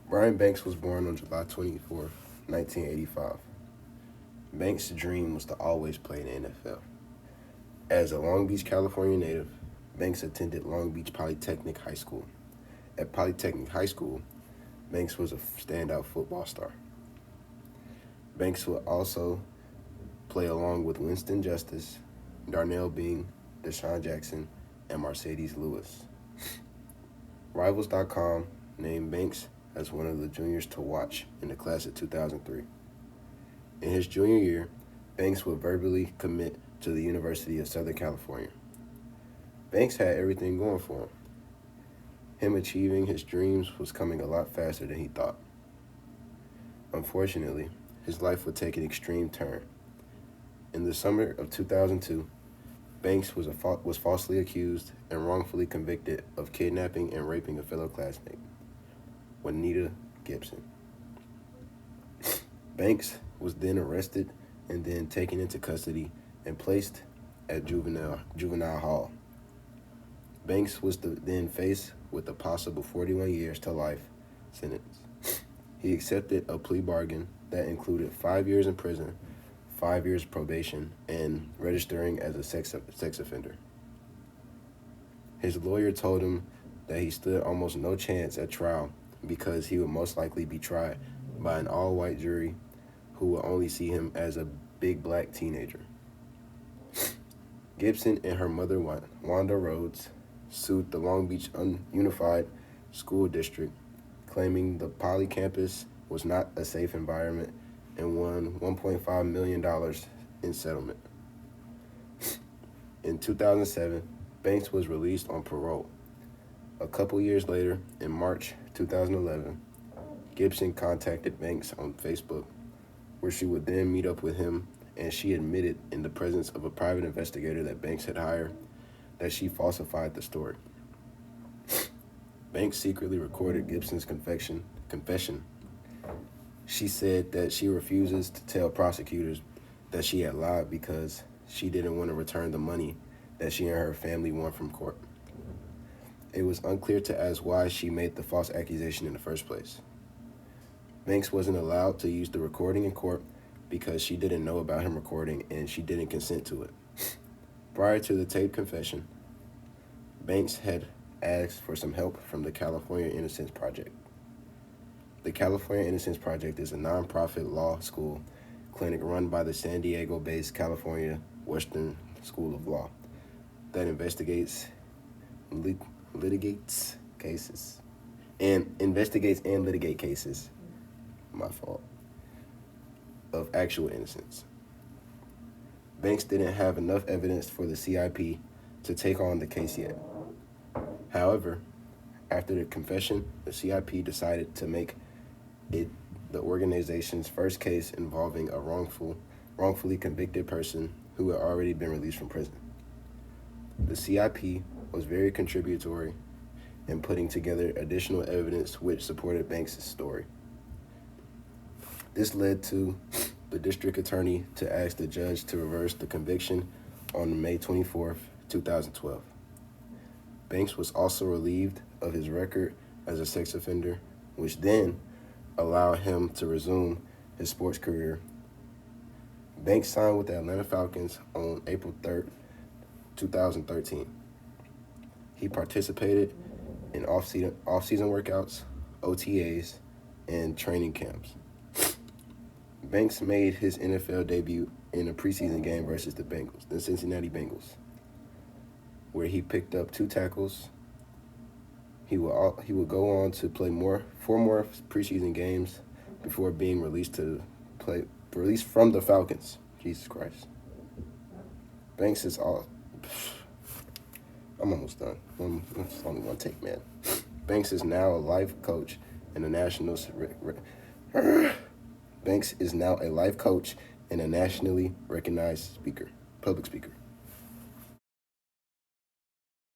Brian Banks was born on July 24th, 1985. Banks' dream was to always play in the NFL. As a Long Beach, California native, Banks attended Long Beach Polytechnic High School. At Polytechnic High School, Banks was a standout football star. Banks would also play along with Winston Justice, Darnell Bing, Deshaun Jackson, and Mercedes Lewis. Rivals.com named Banks as one of the juniors to watch in the class of 2003. In his junior year, Banks would verbally commit to the University of Southern California. Banks had everything going for him. Him achieving his dreams was coming a lot faster than he thought. Unfortunately, his life would take an extreme turn. In the summer of 2002, Banks was falsely accused and wrongfully convicted of kidnapping and raping a fellow classmate, Juanita Gibson. Banks was then arrested and then taken into custody and placed at juvenile hall. Banks was then faced with a possible 41 years to life sentence. He accepted a plea bargain that included 5 years in prison, 5 years probation, and registering as a sex offender. His lawyer told him that he stood almost no chance at trial because he would most likely be tried by an all-white jury who would only see him as a big black teenager. Gibson and her mother, Wanda Rhodes, sued the Long Beach Unified School District, claiming the Poly campus was not a safe environment, and won $1.5 million in settlement. In 2007, Banks was released on parole. A couple years later, in March 2011, Gibson contacted Banks on Facebook, where she would then meet up with him, and she admitted in the presence of a private investigator that Banks had hired that she falsified the story. Banks secretly recorded Gibson's confession. She said that she refuses to tell prosecutors that she had lied because she didn't want to return the money that she and her family won from court. It was unclear to us why she made the false accusation in the first place. Banks wasn't allowed to use the recording in court because she didn't know about him recording and she didn't consent to it. Prior to the taped confession, Banks had asked for some help from the California Innocence Project. The California Innocence Project is a nonprofit law school clinic run by the San Diego-based California Western School of Law that investigates and litigates cases. Of actual innocence. Banks didn't have enough evidence for the CIP to take on the case yet. However, after the confession, the CIP decided to make it the organization's first case involving a wrongfully convicted person who had already been released from prison. The CIP was very contributory in putting together additional evidence which supported Banks' story. This led to the district attorney to ask the judge to reverse the conviction on May 24th, 2012. Banks was also relieved of his record as a sex offender, which then allowed him to resume his sports career. Banks signed with the Atlanta Falcons on April 3rd, 2013. He participated in off-season workouts, OTAs, and training camps. Banks made his NFL debut in a preseason game versus the Cincinnati Bengals, where he picked up 2 tackles. He would go on to play 4 more preseason games before being released from the Falcons. Jesus Christ. Banks is all. I'm almost done. It's only one take, man. Banks is now a life coach and a national. Banks is now a life coach and a nationally recognized public speaker.